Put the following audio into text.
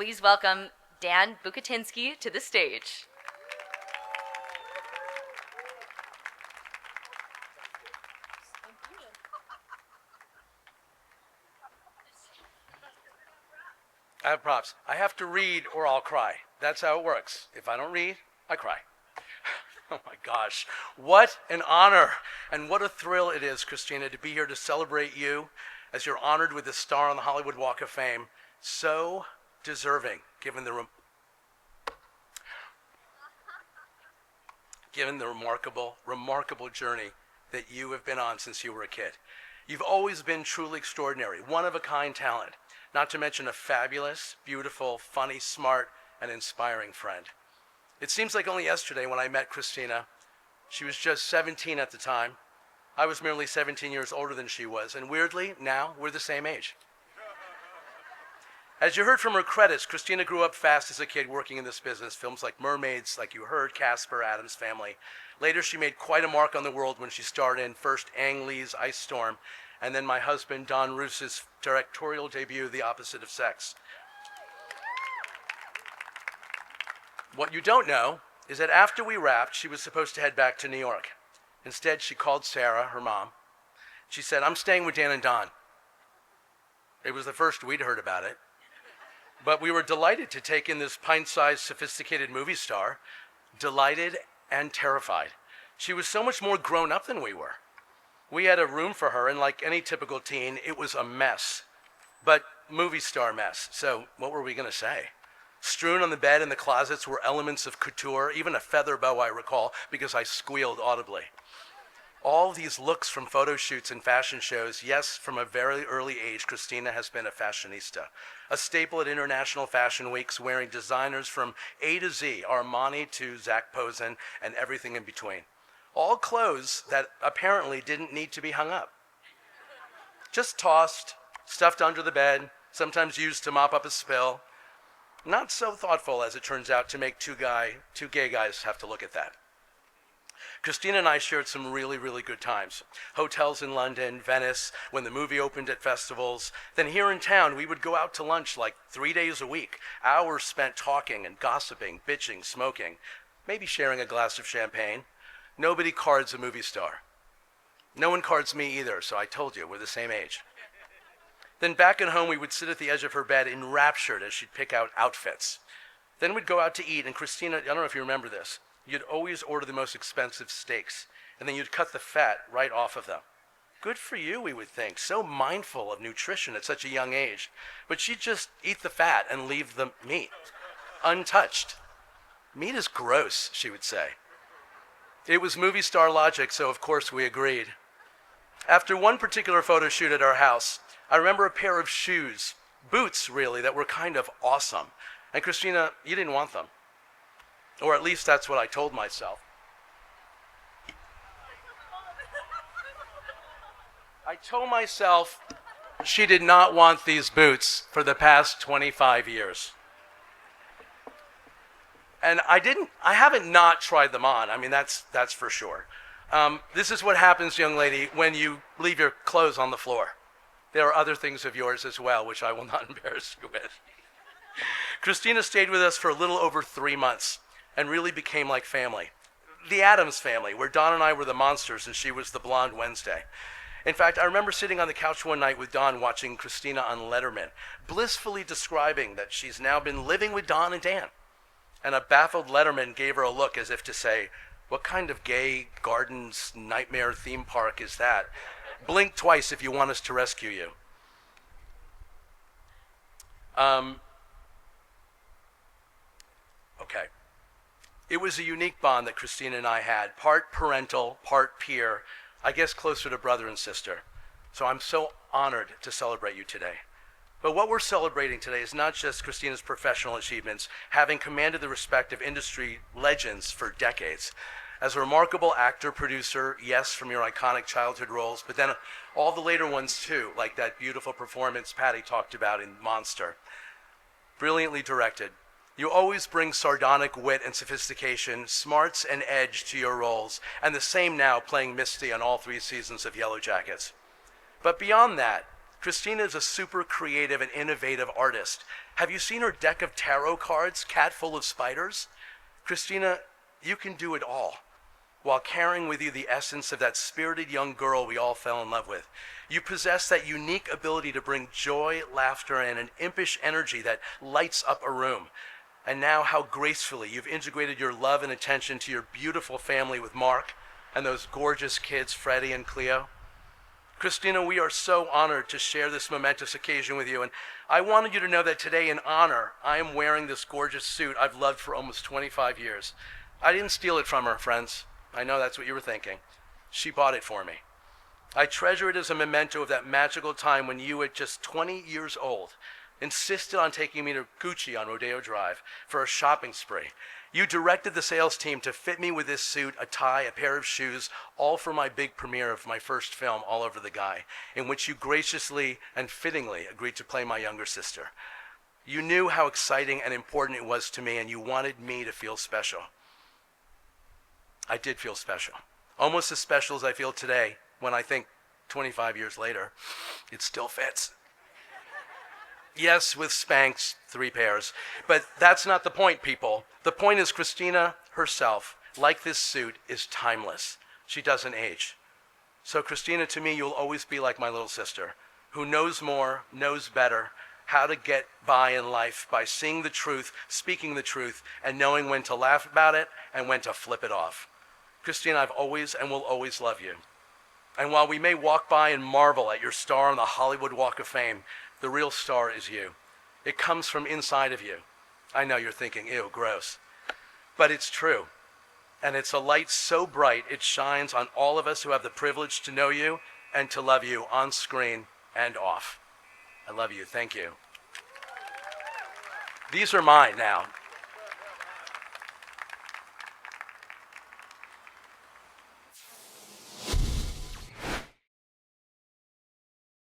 Please welcome Dan Bucatinsky to the stage. I have props. I have to read or I'll cry. That's how it works. If I don't read, I cry. Oh my gosh, what an honor and what a thrill it is, Christina, to be here to celebrate you as you're honored with a star on the Hollywood Walk of Fame. So deserving, given the remarkable journey that you have been on since you were a kid. You've always been truly extraordinary, one-of-a-kind talent, not to mention a fabulous, beautiful, funny, smart, and inspiring friend. It seems like only yesterday when I met Christina. She was just 17 at the time. I was merely 17 years older than she was, and weirdly, now we're the same age. As you heard from her credits, Christina grew up fast as a kid working in this business. Films like Mermaids, like you heard, Casper, Addams Family. Later, she made quite a mark on the world when she starred in first Ang Lee's Ice Storm, and then my husband, Don Roos's directorial debut, The Opposite of Sex. What you don't know is that after we wrapped, she was supposed to head back to New York. Instead, she called Sarah, her mom. She said, "I'm staying with Dan and Don." It was the first we'd heard about it. But we were delighted to take in this pint-sized, sophisticated movie star, delighted and terrified. She was so much more grown up than we were. We had a room for her, and like any typical teen, it was a mess. But movie star mess, so what were we gonna say? Strewn on the bed in the closets were elements of couture, even a feather bow I recall, because I squealed audibly. All these looks from photo shoots and fashion shows. Yes, from a very early age, Christina has been a fashionista. A staple at international fashion weeks, wearing designers from A to Z, Armani to Zac Posen, and everything in between. All clothes that apparently didn't need to be hung up. Just tossed, stuffed under the bed, sometimes used to mop up a spill. Not so thoughtful, as it turns out, to make two gay guys have to look at that. Christina and I shared some really, really good times. Hotels in London, Venice, when the movie opened at festivals. Then here in town, we would go out to lunch like 3 days a week. Hours spent talking and gossiping, bitching, smoking, maybe sharing a glass of champagne. Nobody cards a movie star. No one cards me either, so I told you, we're the same age. Then back at home, we would sit at the edge of her bed enraptured as she'd pick out outfits. Then we'd go out to eat, and Christina, I don't know if you remember this, you'd always order the most expensive steaks, and then you'd cut the fat right off of them. Good for you, we would think, so mindful of nutrition at such a young age. But she'd just eat the fat and leave the meat untouched. Meat is gross, she would say. It was movie star logic, so of course we agreed. After one particular photo shoot at our house, I remember a pair of shoes, boots really, that were kind of awesome. And Christina, you didn't want them. Or at least that's what I told myself. I told myself she did not want these boots for the past 25 years. And I haven't not tried them on. I mean, that's for sure. This is what happens, young lady, when you leave your clothes on the floor. There are other things of yours as well, which I will not embarrass you with. Christina stayed with us for a little over 3 months and really became like family. The Addams Family, where Don and I were the monsters and she was the blonde Wednesday. In fact, I remember sitting on the couch one night with Don watching Christina on Letterman, blissfully describing that she's now been living with Don and Dan. And a baffled Letterman gave her a look as if to say, "What kind of gay gardens nightmare theme park is that? Blink twice if you want us to rescue you." Okay. It was a unique bond that Christina and I had, part parental, part peer, I guess closer to brother and sister. So I'm so honored to celebrate you today. But what we're celebrating today is not just Christina's professional achievements, having commanded the respect of industry legends for decades. As a remarkable actor, producer, yes, from your iconic childhood roles, but then all the later ones too, like that beautiful performance Patty talked about in Monster. Brilliantly directed. You always bring sardonic wit and sophistication, smarts and edge to your roles, and the same now playing Misty on all 3 seasons of Yellow Jackets. But beyond that, Christina is a super creative and innovative artist. Have you seen her deck of tarot cards, cat full of spiders? Christina, you can do it all, while carrying with you the essence of that spirited young girl we all fell in love with. You possess that unique ability to bring joy, laughter, and an impish energy that lights up a room. And now how gracefully you've integrated your love and attention to your beautiful family with Mark and those gorgeous kids, Freddie and Cleo. Christina, we are so honored to share this momentous occasion with you, and I wanted you to know that today, in honor, I am wearing this gorgeous suit I've loved for almost 25 years. I didn't steal it from her, friends. I know that's what you were thinking. She bought it for me. I treasure it as a memento of that magical time when you, at just 20 years old, insisted on taking me to Gucci on Rodeo Drive for a shopping spree. You directed the sales team to fit me with this suit, a tie, a pair of shoes, all for my big premiere of my first film, All Over the Guy, in which you graciously and fittingly agreed to play my younger sister. You knew how exciting and important it was to me, and you wanted me to feel special. I did feel special. Almost as special as I feel today, when I think 25 years later, it still fits. Yes, with Spanx, 3 pairs. But that's not the point, people. The point is Christina herself, like this suit, is timeless. She doesn't age. So Christina, to me, you'll always be like my little sister, who knows more, knows better, how to get by in life by seeing the truth, speaking the truth, and knowing when to laugh about it and when to flip it off. Christina, I've always and will always love you. And while we may walk by and marvel at your star on the Hollywood Walk of Fame, the real star is you. It comes from inside of you. I know you're thinking, ew, gross. But it's true. And it's a light so bright it shines on all of us who have the privilege to know you and to love you on screen and off. I love you. Thank you. These are mine now.